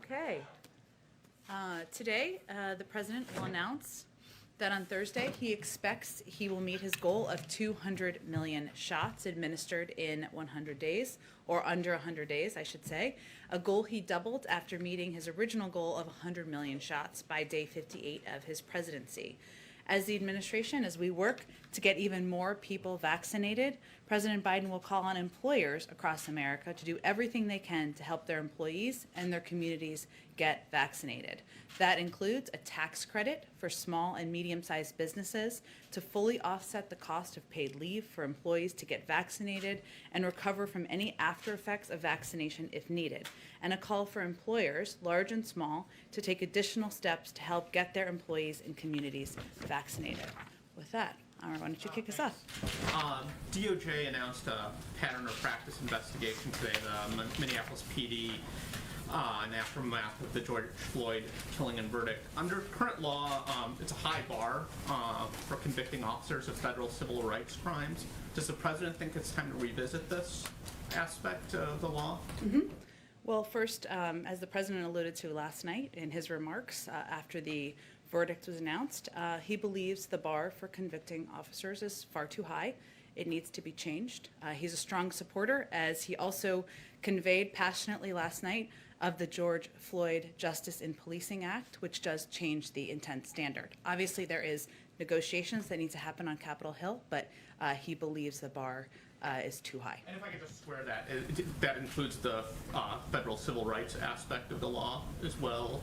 Okay. Today, the president will announce that on Thursday, he expects he will meet his goal of 200 million shots administered in 100 days, or under 100 days, I should say, a goal he doubled after meeting his original goal of 100 million shots by day 58 of his presidency. As the administration, as we work to get even more people vaccinated, President Biden will call on employers across America to do everything they can to help their employees and their communities get vaccinated. That includes a tax credit for small and medium-sized businesses to fully offset the cost of paid leave for employees to get vaccinated and recover from any after effects of vaccination if needed, and a call for employers, large and small, to take additional steps to help get their employees and communities vaccinated. With that, why don't you kick us off? DOJ announced a pattern or practice investigation today, the Minneapolis PD, in the aftermath of the George Floyd killing and verdict. Under current law, it's a high bar for convicting officers of federal civil rights crimes. Does the president think it's time to revisit this aspect of the law? Mm-hmm. Well, first, as the president alluded to last night in his remarks after the verdict was announced, he believes the bar for convicting officers is far too high. It needs to be changed. He's a strong supporter, as he also conveyed passionately last night, of the George Floyd Justice in Policing Act, which does change the intent standard. Obviously, there is negotiations that need to happen on Capitol Hill, but he believes the bar is too high. And if I could just square that, that includes the federal civil rights aspect of the law as well,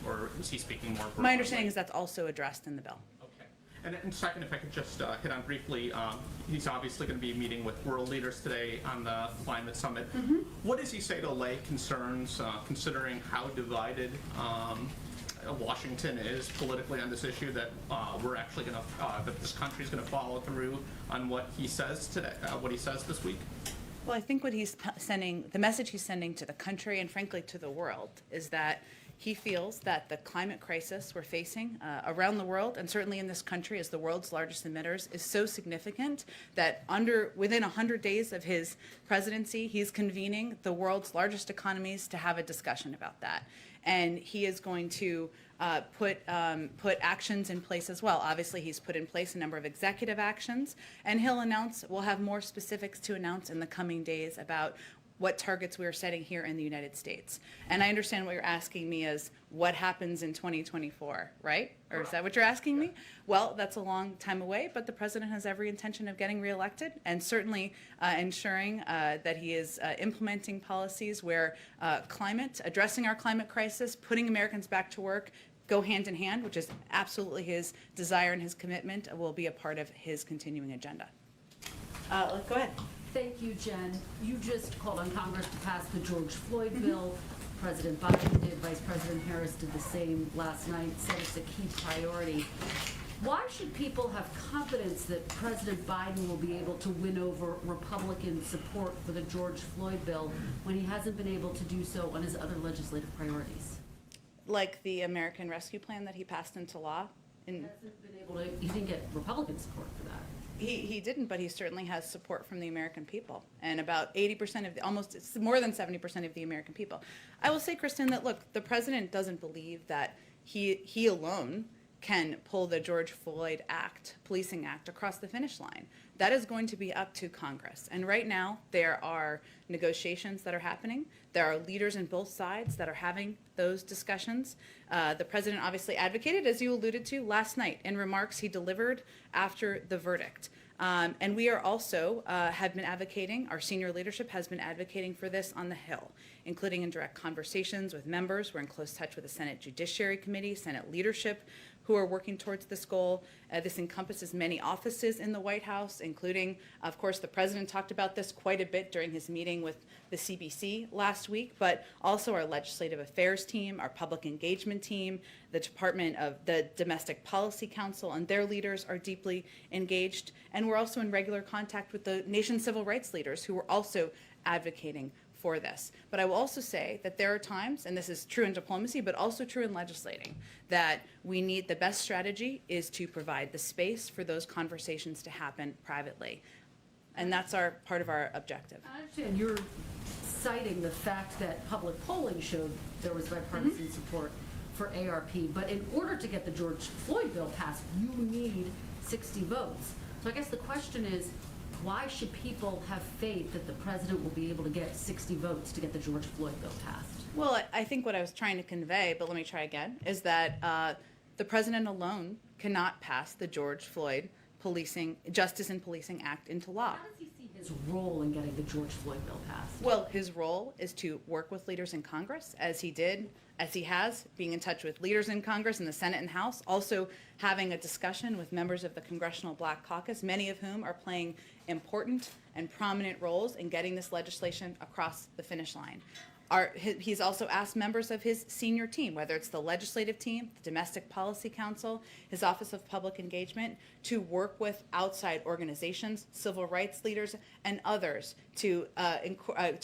or is he speaking more broadly? My understanding is that's also addressed in the bill. Okay. And second, if I could just hit on briefly, he's obviously going to be meeting with world leaders today on the climate summit. Mm-hmm. What does he say to allay concerns, considering how divided Washington is politically on this issue, that we're actually going to, that this country is going to follow through on what he says today, what he says this week? Well, I think what he's sending, the message he's sending to the country and frankly to the world, is that he feels that the climate crisis we're facing around the world, and certainly in this country as the world's largest emitters, is so significant that within 100 days of his presidency, he's convening the world's largest economies to have a discussion about that. And he is going to put actions in place as well. Obviously, he's put in place a number of executive actions, and we'll have more specifics to announce in the coming days about what targets we are setting here in the United States. And I understand what you're asking me is what happens in 2024, right? Or is that what you're asking me? Well, that's a long time away, but the president has every intention of getting reelected and certainly ensuring that he is implementing policies where addressing our climate crisis, putting Americans back to work, go hand in hand, which is absolutely his desire and his commitment, will be a part of his continuing agenda. Go ahead. Thank you, Jen. You just called on Congress to pass the George Floyd bill. President Biden did, Vice President Harris did the same last night, said it's a key priority. Why should people have confidence that President Biden will be able to win over Republican support for the George Floyd bill when he hasn't been able to do so on his other legislative priorities? Like the American Rescue Plan that he passed into law? He didn't get Republican support for that. He didn't, but he certainly has support from the American people, and about 80% of it's more than 70% of the American people. I will say, Kristen, that look, the president doesn't believe that he alone can pull the George Floyd Policing Act across the finish line. That is going to be up to Congress. And right now, there are negotiations that are happening. There are leaders in both sides that are having those discussions. The president obviously advocated, as you alluded to, last night in remarks he delivered after the verdict. And we are also have been advocating, our senior leadership has been advocating for this on the Hill, including in direct conversations with members. We're in close touch with the Senate Judiciary Committee, Senate leadership, who are working towards this goal. This encompasses many offices in the White House, including, of course, the president talked about this quite a bit during his meeting with the CBC last week, but also our legislative affairs team, our public engagement team, the Department of the Domestic Policy Council, and their leaders are deeply engaged. And we're also in regular contact with the nation's civil rights leaders who are also advocating for this. But I will also say that there are times, and this is true in diplomacy, but also true in legislating, that the best strategy is to provide the space for those conversations to happen privately. And that's part of our objective. I understand you're citing the fact that public polling showed there was bipartisan support for ARP, but in order to get the George Floyd bill passed, you need 60 votes. So I guess the question is, why should people have faith that the president will be able to get 60 votes to get the George Floyd bill passed? Well, I think what I was trying to convey, but let me try again, is that the president alone cannot pass the George Floyd Justice in Policing Act into law. How does he see his role in getting the George Floyd bill passed? Well, his role is to work with leaders in Congress, as he has, being in touch with leaders in Congress in the Senate and House, also having a discussion with members of the Congressional Black Caucus, many of whom are playing important and prominent roles in getting this legislation across the finish line. He's also asked members of his senior team, whether it's the legislative team, the Domestic Policy Council, his Office of Public Engagement, to work with outside organizations, civil rights leaders, and others to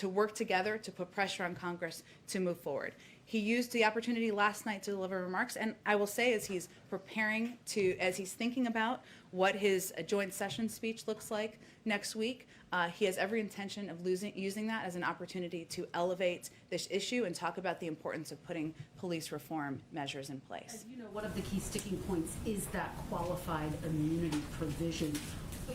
work together to put pressure on Congress to move forward. He used the opportunity last night to deliver remarks, and I will say, as he's thinking about what his joint session speech looks like next week, he has every intention of using that as an opportunity to elevate this issue and talk about the importance of putting police reform measures in place. As you know, one of the key sticking points is that qualified immunity provision.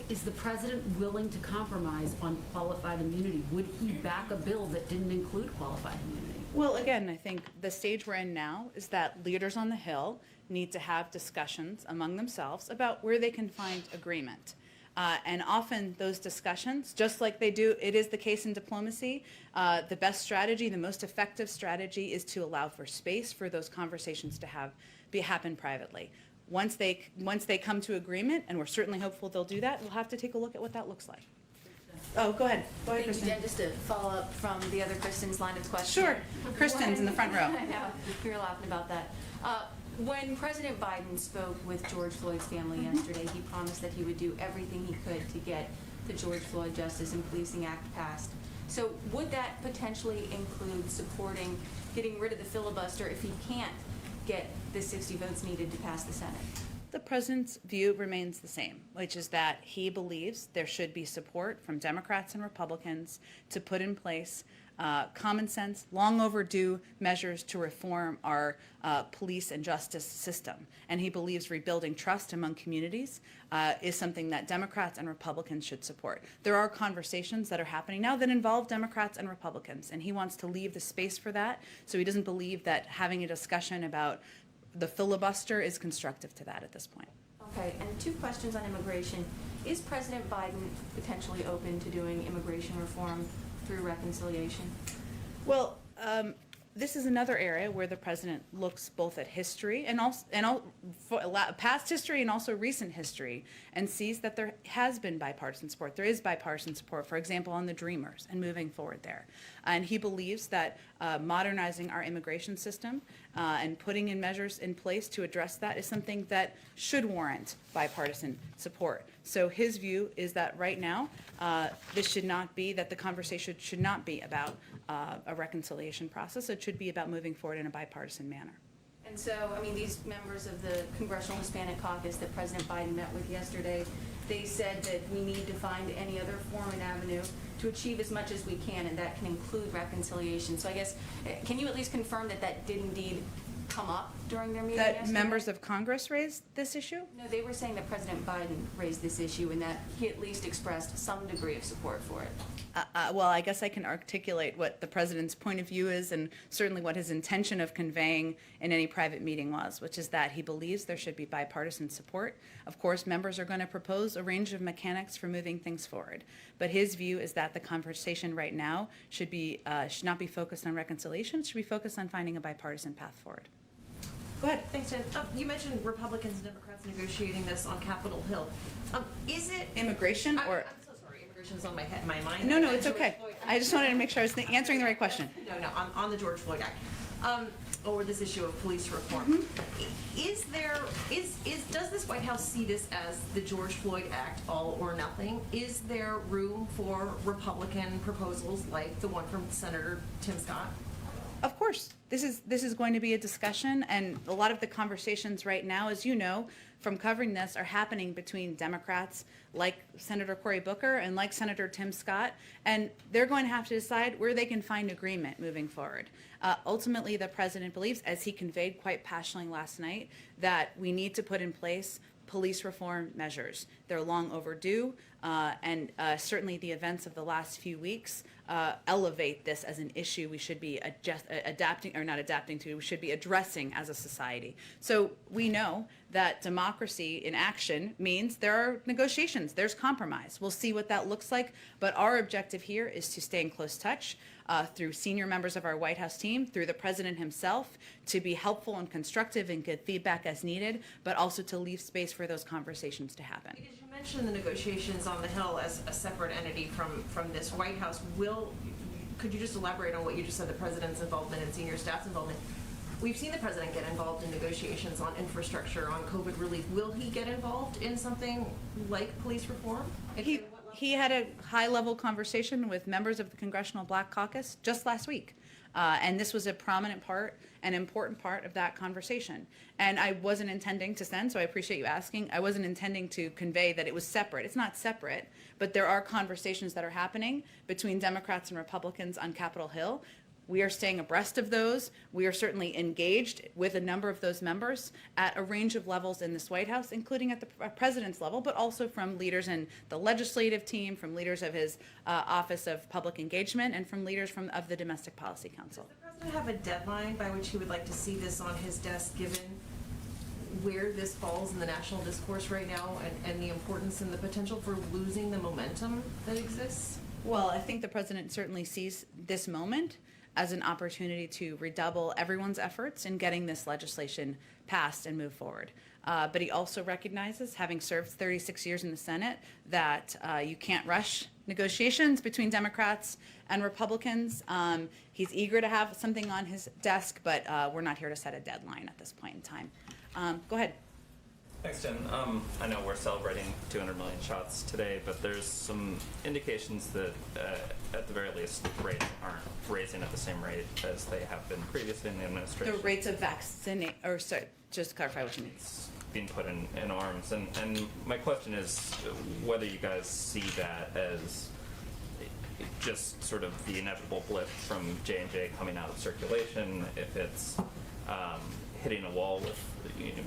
Is the president willing to compromise on qualified immunity? Would he back a bill that didn't include qualified immunity? Well, again, I think the stage we're in now is that leaders on the Hill need to have discussions among themselves about where they can find agreement. And often those discussions, just like it is the case in diplomacy, the best strategy, the most effective strategy is to allow for space for those conversations to happen privately. Once they come to agreement, and we're certainly hopeful they'll do that, we'll have to take a look at what that looks like. Oh, go ahead. Go ahead, Thank you, Kristen. Jen. Just to follow up from the other Kristen's line of questioning. Sure. Kristen's in the front row. I know. We were laughing about that. When President Biden spoke with George Floyd's family yesterday, he promised that he would do everything he could to get the George Floyd Justice in Policing Act passed. So would that potentially include supporting getting rid of the filibuster if he can't get the 60 votes needed to pass the Senate? The president's view remains the same, which is that he believes there should be support from Democrats and Republicans to put in place common sense, long overdue measures to reform our police and justice system. And he believes rebuilding trust among communities is something that Democrats and Republicans should support. There are conversations that are happening now that involve Democrats and Republicans, and he wants to leave the space for that, so he doesn't believe that having a discussion about the filibuster is constructive to that at this point. Okay, and 2 questions on immigration. Is President Biden potentially open to doing immigration reform through reconciliation? Well, this is another area where the president looks both at history and past history and also recent history, and sees that there has been bipartisan support. There is bipartisan support, for example, on the Dreamers and moving forward there. And he believes that modernizing our immigration system and putting in measures in place to address that is something that should warrant bipartisan support. So his view is that right now, this should not be, that the conversation should not be about a reconciliation process. It should be about moving forward in a bipartisan manner. And so, I mean, these members of the Congressional Hispanic Caucus that President Biden met with yesterday, they said that we need to find any other form and avenue to achieve as much as we can, and that can include reconciliation. So I guess, can you at least confirm that that did indeed come up during their meeting That yesterday? members of Congress raised this issue? No, they were saying that President Biden raised this issue and that he at least expressed some degree of support for it. Well, I guess I can articulate what the president's point of view is, and certainly what his intention of conveying in any private meeting was, which is that he believes there should be bipartisan support. Of course, members are going to propose a range of mechanics for moving things forward, but his view is that the conversation right now should not be focused on reconciliation. It should be focused on finding a bipartisan path forward. Go ahead. Thanks, Jen. You mentioned Republicans and Democrats negotiating this on Capitol Hill. Is it Immigration or? I'm so sorry. Immigration's on my mind. No, it's okay. I just wanted to make sure I was answering the right question. No, on the George Floyd Act, or this issue of police reform. Does this White House see this as the George Floyd Act, all or nothing? Is there room for Republican proposals like the one from Senator Tim Scott? Of course, this is going to be a discussion, and a lot of the conversations right now, as you know, from covering this, are happening between Democrats like Senator Cory Booker and like Senator Tim Scott, and they're going to have to decide where they can find agreement moving forward. Ultimately, the president believes, as he conveyed quite passionately last night, that we need to put in place police reform measures. They're long overdue, and certainly the events of the last few weeks elevate this as an issue we should be we should be addressing as a society. So we know that democracy in action means there are negotiations, there's compromise. We'll see what that looks like, but our objective here is to stay in close touch through senior members of our White House team, through the president himself, to be helpful and constructive and get feedback as needed, but also to leave space for those conversations to happen. Because you mentioned the negotiations on the Hill as a separate entity from this White House. Could you just elaborate on what you just said, the president's involvement and senior staff's involvement? We've seen the president get involved in negotiations on infrastructure, on COVID relief. Will he get involved in something like police reform? He had a high-level conversation with members of the Congressional Black Caucus just last week. And this was a prominent part, an important part of that conversation. And I wasn't intending to send, so I appreciate you asking, I wasn't intending to convey that it was separate. It's not separate, but there are conversations that are happening between Democrats and Republicans on Capitol Hill. We are staying abreast of those. We are certainly engaged with a number of those members at a range of levels in this White House, including at the president's level, but also from leaders in the legislative team, from leaders of his Office of Public Engagement, and from leaders of the Domestic Policy Council. Does the president have a deadline by which he would like to see this on his desk, given where this falls in the national discourse right now and the importance and the potential for losing the momentum that exists? Well, I think the president certainly sees this moment as an opportunity to redouble everyone's efforts in getting this legislation passed and move forward. But he also recognizes, having served 36 years in the Senate, that you can't rush negotiations between Democrats and Republicans. He's eager to have something on his desk, but we're not here to set a deadline at this point in time. Go ahead. Thanks, Jen. I know we're celebrating 200 million shots today, but there's some indications that, at the very least, rates aren't raising at the same rate as they have been previously in the administration. The rates of vaccination, or sorry, just to clarify what you mean. It's being put in arms, and my question is whether you guys see that as just sort of the inevitable blip from J&J coming out of circulation, if it's hitting a wall with,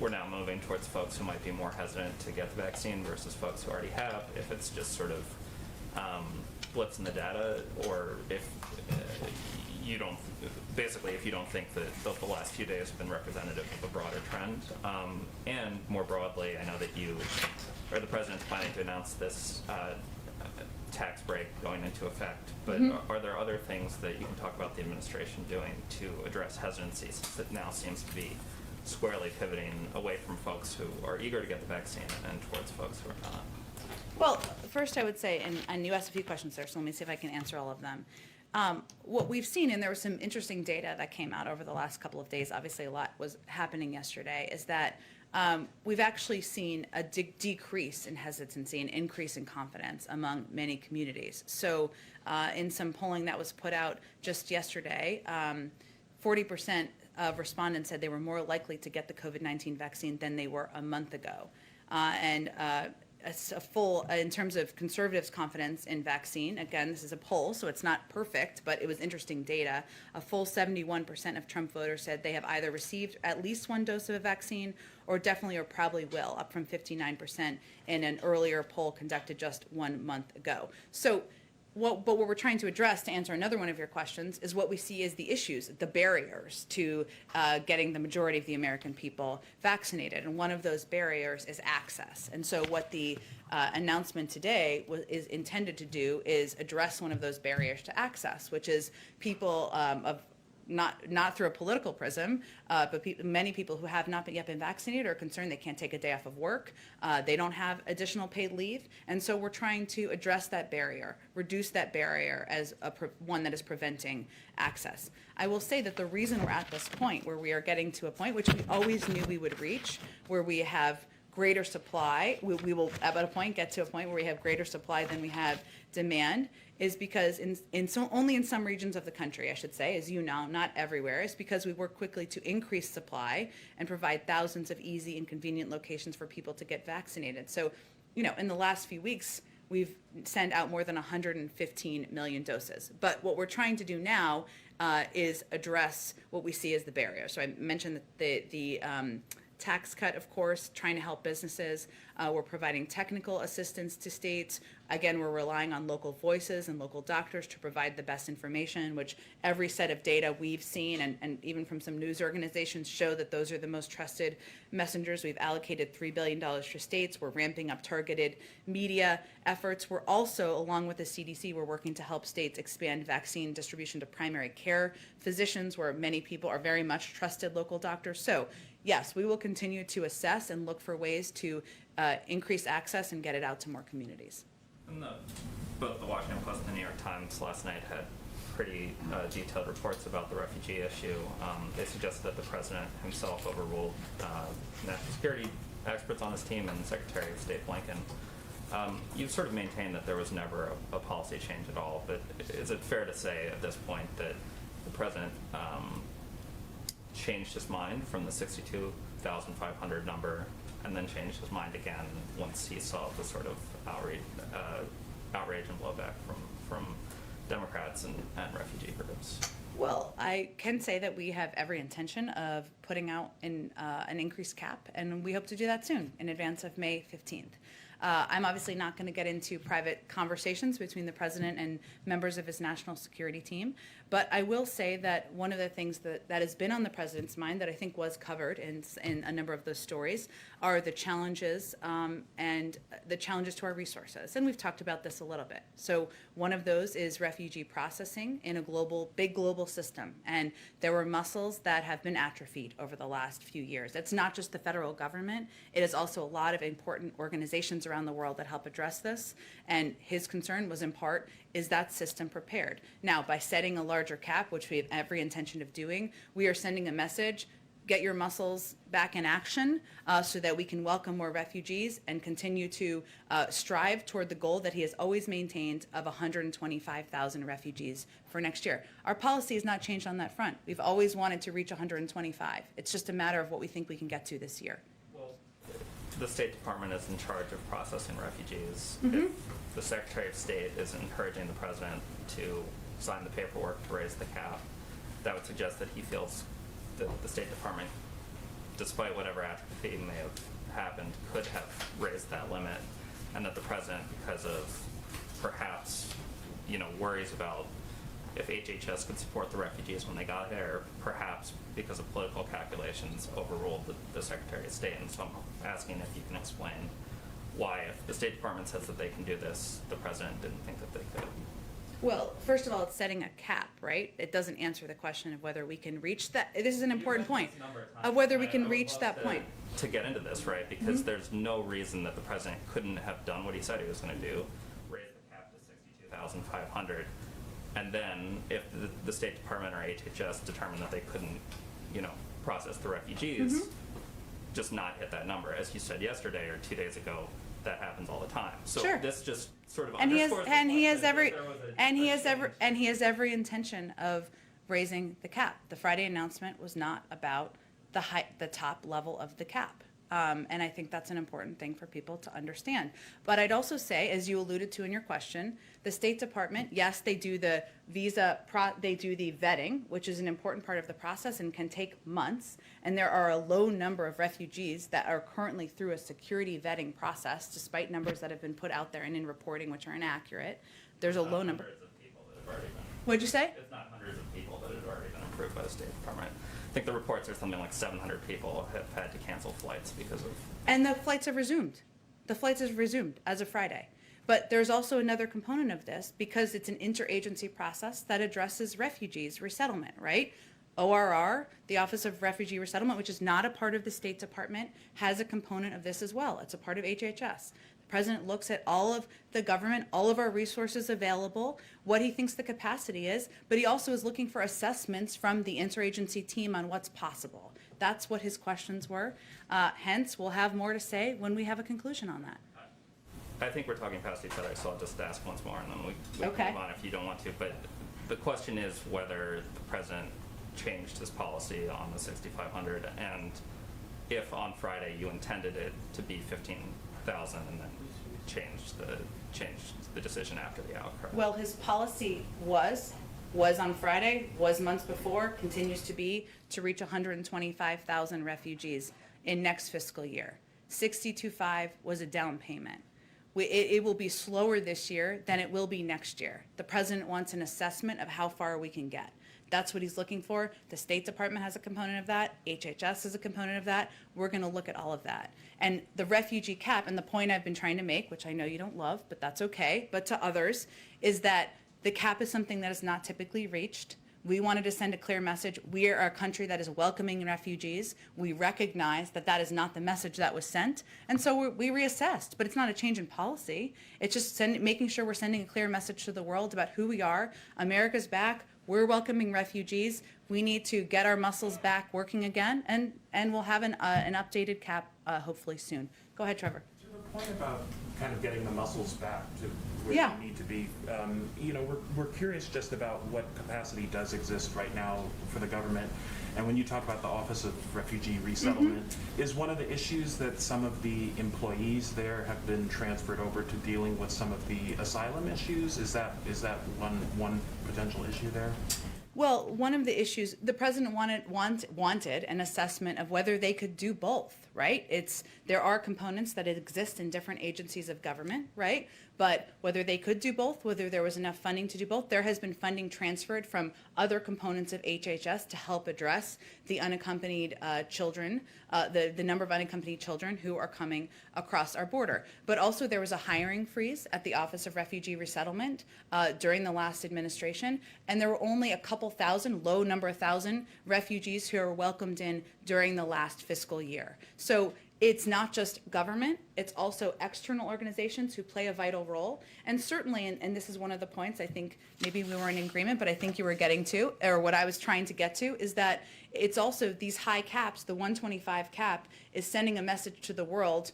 we're now moving towards folks who might be more hesitant to get the vaccine versus folks who already have, if it's just sort of blips in the data, or if you don't, basically if you don't think that the last few days have been representative of a broader trend. And more broadly, I know that you, or the president's planning to announce this tax break going into effect, but are there other things that you can talk about the administration doing to address hesitancy, since it now seems to be squarely pivoting away from folks who are eager to get the vaccine and towards folks who are not? Well, first I would say, and you asked a few questions there, so let me see if I can answer all of them. What we've seen, and there was some interesting data that came out over the last couple of days, obviously a lot was happening yesterday, is that we've actually seen a decrease in hesitancy, an increase in confidence among many communities. So in some polling that was put out just yesterday, 40% of respondents said they were more likely to get the COVID-19 vaccine than they were a month ago. In terms of conservatives' confidence in vaccine, again, this is a poll, so it's not perfect, but it was interesting data. A full 71% of Trump voters said they have either received at least one dose of a vaccine or definitely or probably will, up from 59% in an earlier poll conducted just 1 month ago. So what we're trying to address, to answer another one of your questions, is what we see as the issues, the barriers to getting the majority of the American people vaccinated. And one of those barriers is access. And so what the announcement today is intended to do is address one of those barriers to access, which is people of not through a political prism, but many people who have not yet been vaccinated are concerned they can't take a day off of work. They don't have additional paid leave. And so we're trying to address that barrier, reduce that barrier as one that is preventing access. I will say that the reason we're at this point, where we are getting to a point which we always knew we would reach, where we have greater supply, we will at a point get to a point where we have greater supply than we have demand, is because only in some regions of the country, I should say, as you know, not everywhere, is because we work quickly to increase supply and provide thousands of easy and convenient locations for people to get vaccinated. So, in the last few weeks, we've sent out more than 115 million doses. But what we're trying to do now is address what we see as the barrier. So I mentioned the tax cut, of course, trying to help businesses. We're providing technical assistance to states. Again, we're relying on local voices and local doctors to provide the best information, which every set of data we've seen, and even from some news organizations, show that those are the most trusted messengers. We've allocated $3 billion to states. We're ramping up targeted media efforts. We're also, along with the CDC, we're working to help states expand vaccine distribution to primary care physicians, where many people are very much trusted local doctors. So, yes, we will continue to assess and look for ways to increase access and get it out to more communities. And both the Washington Post and the New York Times last night had pretty detailed reports about the refugee issue. They suggested that the president himself overruled national security experts on his team and Secretary of State Blinken. You've sort of maintained that there was never a policy change at all, but is it fair to say at this point that the president changed his mind from the 62,500 number and then changed his mind again once he saw the sort of outrage and blowback from Democrats and refugee groups? Well, I can say that we have every intention of putting out an increased cap, and we hope to do that soon, in advance of May 15th. I'm obviously not going to get into private conversations between the president and members of his national security team, but I will say that one of the things that has been on the president's mind that I think was covered in a number of those stories are the challenges and the challenges to our resources. And we've talked about this a little bit. So one of those is refugee processing in a big global system. And there were muscles that have been atrophied over the last few years. It's not just the federal government. It is also a lot of important organizations around the world that help address this. And his concern was in part, is that system prepared? Now, by setting a larger cap, which we have every intention of doing, we are sending a message: get your muscles back in action so that we can welcome more refugees and continue to strive toward the goal that he has always maintained of 125,000 refugees for next year. Our policy has not changed on that front. We've always wanted to reach 125. It's just a matter of what we think we can get to this year. Well, the State Department is in charge of processing refugees. Mm-hmm. If the Secretary of State is encouraging the president to sign the paperwork to raise the cap, that would suggest that he feels that the State Department, despite whatever atrophy may have happened, could have raised that limit, and that the president, because of perhaps, worries about if HHS could support the refugees when they got here, perhaps because of political calculations, overruled the Secretary of State. And so I'm asking if you can explain why, if the State Department says that they can do this, the president didn't think that they could. Well, first of all, it's setting a cap, right? It doesn't answer the question of whether we can reach that. This is an important point of whether we can reach that point. To get into this, right? Because there's no reason that the president couldn't have done what he said he was going to do, raise the cap to 62,500, and then if the State Department or HHS determined that they couldn't, process the refugees, just not hit that number. As you said yesterday or 2 days ago, that happens all the time. So Sure. this just sort of And he has underscores every intention of raising the cap. The Friday announcement was not about the top level of the cap. And I think that's an important thing for people to understand. But I'd also say, as you alluded to in your question, the State Department, yes, they do the they do the vetting, which is an important part of the process and can take months. And there are a low number of refugees that are currently through a security vetting process, despite numbers that have been put out there and in reporting which are inaccurate. There's a low number. Hundreds of people that have already been. What'd you say? It's not hundreds of people that have already been approved by the State Department. I think the reports are something like 700 people have had to cancel flights because of. And the flights have resumed. The flights have resumed as of Friday. But there's also another component of this, because it's an interagency process that addresses refugees resettlement, right? ORR, the Office of Refugee Resettlement, which is not a part of the State Department, has a component of this as well. It's a part of HHS. The President looks at all of the government, all of our resources available, what he thinks the capacity is, but he also is looking for assessments from the interagency team on what's possible. That's what his questions were. Hence, we'll have more to say when we have a conclusion on that. I think we're talking past each other, so I'll just ask once more and then we Okay. can move on if you don't want to. But the question is whether the president changed his policy on the 6,500 and if on Friday you intended it to be 15,000 and then changed the decision after the outcry. Well, his policy was on Friday, was months before, continues to be to reach 125,000 refugees in next fiscal year. 62.5 was a down payment. It will be slower this year than it will be next year. The president wants an assessment of how far we can get. That's what he's looking for. The State Department has a component of that. HHS is a component of that. We're going to look at all of that. And the refugee cap, and the point I've been trying to make, which I know you don't love, but that's okay, but to others, is that the cap is something that is not typically reached. We wanted to send a clear message. We are a country that is welcoming refugees. We recognize that that is not the message that was sent. And so we reassessed, but it's not a change in policy. It's just making sure we're sending a clear message to the world about who we are. America's back. We're welcoming refugees. We need to get our muscles back working again, and we'll have an updated cap hopefully soon. Go ahead, Trevor. To the point about kind of getting the muscles back to where Yeah. they need to be, we're curious just about what capacity does exist right now for the government. And when you talk about the Office of Refugee Resettlement, is one of the issues that some of the employees there have been transferred over to dealing with some of the asylum issues? Is that one potential issue there? Well, one of the issues, the president wanted an assessment of whether they could do both, right? There are components that exist in different agencies of government, right? But whether they could do both, whether there was enough funding to do both, there has been funding transferred from other components of HHS to help address the unaccompanied children, the number of unaccompanied children who are coming across our border. But also there was a hiring freeze at the Office of Refugee Resettlement during the last administration, and there were only a couple thousand, low number of thousand refugees who were welcomed in during the last fiscal year. So it's not just government, it's also external organizations who play a vital role. And certainly, and this is one of the points I think maybe we weren't in agreement, but I think you were getting to, or what I was trying to get to, is that it's also these high caps, the 125 cap is sending a message to the world.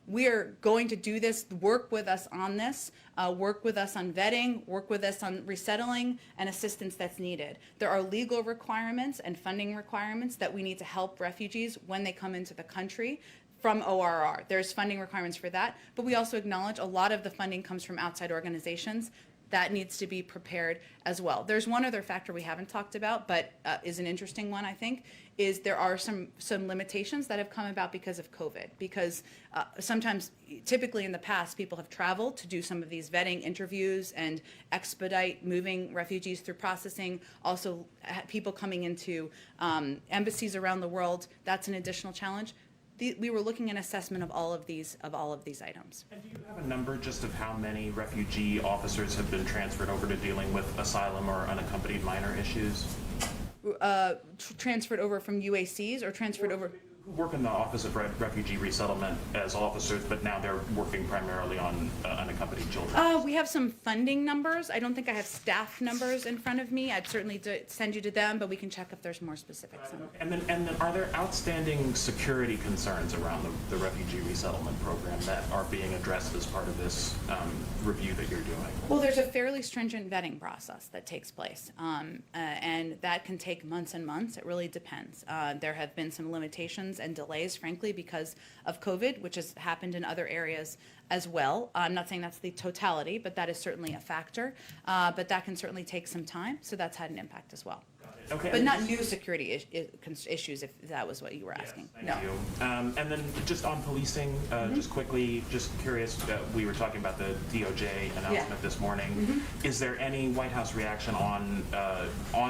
We're going to do this, work with us on this, work with us on vetting, work with us on resettling and assistance that's needed. There are legal requirements and funding requirements that we need to help refugees when they come into the country from ORR. There's funding requirements for that, but we also acknowledge a lot of the funding comes from outside organizations. That needs to be prepared as well. There's one other factor we haven't talked about, but is an interesting one, I think, is there are some limitations that have come about because of COVID. Because sometimes, typically in the past, people have traveled to do some of these vetting interviews and expedite moving refugees through processing. Also, people coming into embassies around the world, that's an additional challenge. We were looking at assessment of all of these items. And do you have a number just of how many refugee officers have been transferred over to dealing with asylum or unaccompanied minor issues? Transferred over from UACs or transferred over? Who work in the Office of Refugee Resettlement as officers, but now they're working primarily on unaccompanied children? We have some funding numbers. I don't think I have staff numbers in front of me. I'd certainly send you to them, but we can check if there's more specifics. And then are there outstanding security concerns around the refugee resettlement program that are being addressed as part of this review that you're doing? Well, there's a fairly stringent vetting process that takes place, and that can take months and months. It really depends. There have been some limitations and delays, frankly, because of COVID, which has happened in other areas as well. I'm not saying that's the totality, but that is certainly a factor. But that can certainly take some time, so that's had an impact as well. Okay. But not new security issues, if that was what you were asking. Yes, thank you. And then just on policing, just quickly, just curious, we were talking about the DOJ announcement this morning. Is there any White House reaction on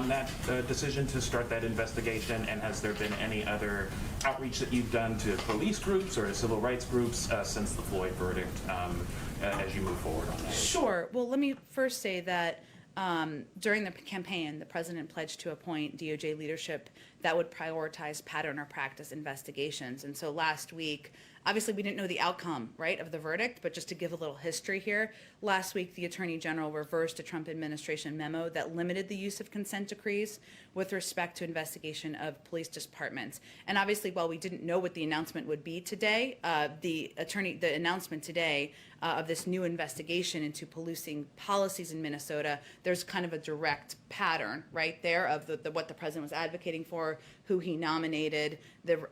that decision to start that investigation? And has there been any other outreach that you've done to police groups or to civil rights groups since the Floyd verdict as you move forward on that? Sure. Well, let me first say that during the campaign, the president pledged to appoint DOJ leadership that would prioritize pattern or practice investigations. And so last week, Obviously, we didn't know the outcome, right, of the verdict, but just to give a little history here, last week the Attorney General reversed a Trump administration memo that limited the use of consent decrees with respect to investigation of police departments. And obviously, while we didn't know what the announcement would be today, the announcement today of this new investigation into policing policies in Minnesota, there's kind of a direct pattern right there of what the president was advocating for, who he nominated, the